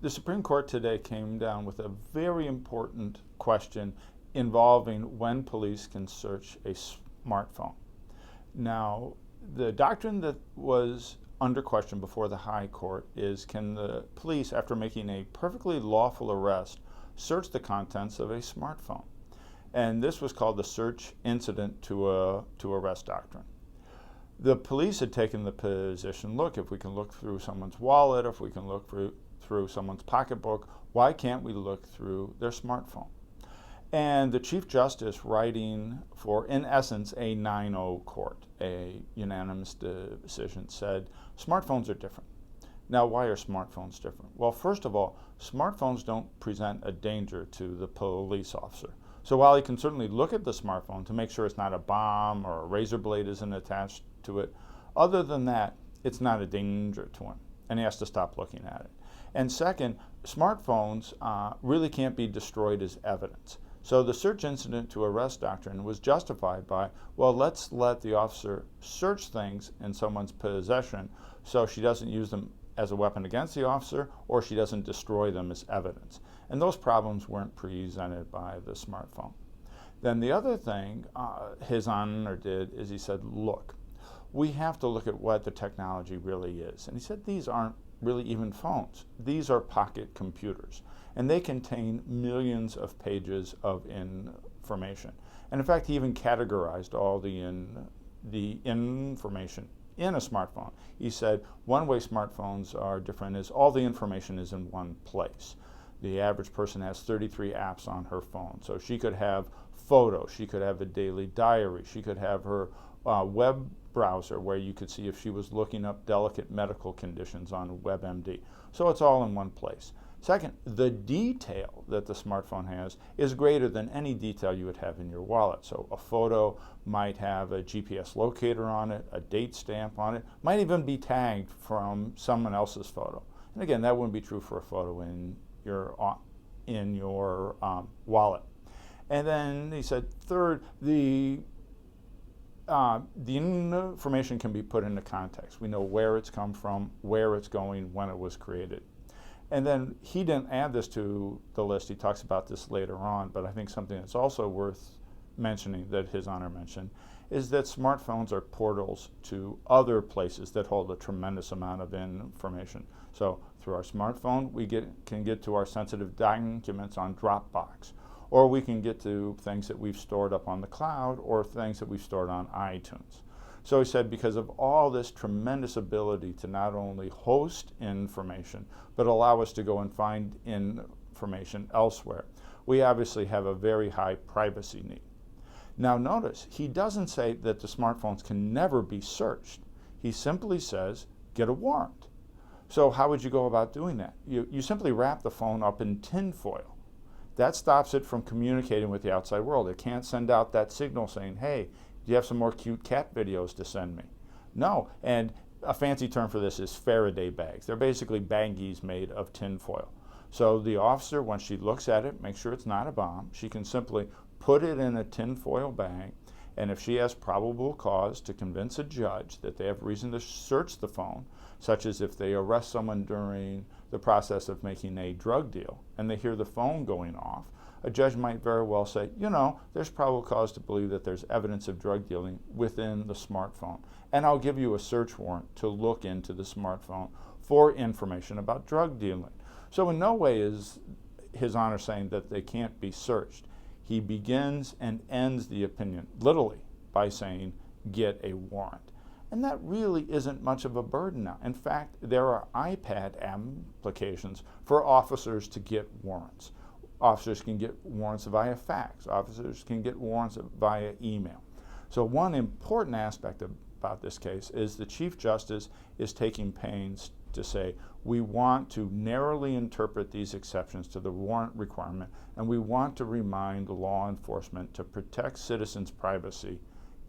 The Supreme Court today came down with a very important question involving when police can search a smartphone. Now, the doctrine that was under question before the High Court is, can the police, after making a perfectly lawful arrest, search the contents of a smartphone? And this was called the search incident to arrest doctrine. The police had taken the position, look, if we can look through someone's wallet, if we can look through someone's pocketbook, why can't we look through their smartphone? And the Chief Justice, writing for, in essence, a 9-0 court, a unanimous decision, said smartphones are different. Now, why are smartphones different? Well, first of all, smartphones don't present a danger to the police officer. So while he can certainly look at the smartphone to make sure it's not a bomb or a razor blade isn't attached to it, other than that, it's not a danger to him, and he has to stop looking at it. And second, smartphones really can't be destroyed as evidence. So the search incident to arrest doctrine was justified by, well, let's let the officer search things in someone's possession so she doesn't use them as a weapon against the officer or she doesn't destroy them as evidence. And those problems weren't presented by the smartphone. Then the other thing His Honor did is he said, look, we have to look at what the technology really is. And he said these aren't really even phones. These are pocket computers, and they contain millions of pages of information. And in fact, he even categorized all the information in a smartphone. He said one way smartphones are different is all the information is in one place. The average person has 33 apps on her phone, so she could have photos, she could have a daily diary, she could have her web browser where you could see if she was looking up delicate medical conditions on WebMD. So it's all in one place. Second, the detail that the smartphone has is greater than any detail you would have in your wallet. So a photo might have a GPS locator on it, a date stamp on it, might even be tagged from someone else's photo. And again, that wouldn't be true for a photo in your wallet. And then he said, third, the information can be put into context. We know where it's come from, where it's going, when it was created. And then he didn't add this to the list. He talks about this later on, but I think something that's also worth mentioning that His Honor mentioned is that smartphones are portals to other places that hold a tremendous amount of information. So through our smartphone, we can get to our sensitive documents on Dropbox, or we can get to things that we've stored up on the cloud or things that we've stored on iTunes. So he said because of all this tremendous ability to not only host information, but allow us to go and find information elsewhere, we obviously have a very high privacy need. Now notice, he doesn't say that the smartphones can never be searched. He simply says, get a warrant. So how would you go about doing that? You simply wrap the phone up in tinfoil. That stops it from communicating with the outside world. It can't send out that signal saying, hey, do you have some more cute cat videos to send me? No, and a fancy term for this is Faraday bags. They're basically baggies made of tinfoil. So the officer, when she looks at it, makes sure it's not a bomb, she can simply put it in a tinfoil bag, and if she has probable cause to convince a judge that they have reason to search the phone, such as if they arrest someone during the process of making a drug deal and they hear the phone going off, a judge might very well say, you know, there's probable cause to believe that there's evidence of drug dealing within the smartphone, and I'll give you a search warrant to look into the smartphone for information about drug dealing. So in no way is His Honor saying that they can't be searched. He begins and ends the opinion literally by saying, get a warrant. And that really isn't much of a burden now. In fact, there are iPad applications for officers to get warrants. Officers can get warrants via fax. Officers can get warrants via email. So one important aspect about this case is the Chief Justice is taking pains to say we want to narrowly interpret these exceptions to the warrant requirement, and we want to remind law enforcement to protect citizens' privacy,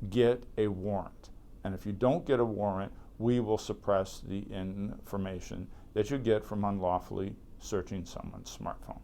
get a warrant. And if you don't get a warrant, we will suppress the information that you get from unlawfully searching someone's smartphone.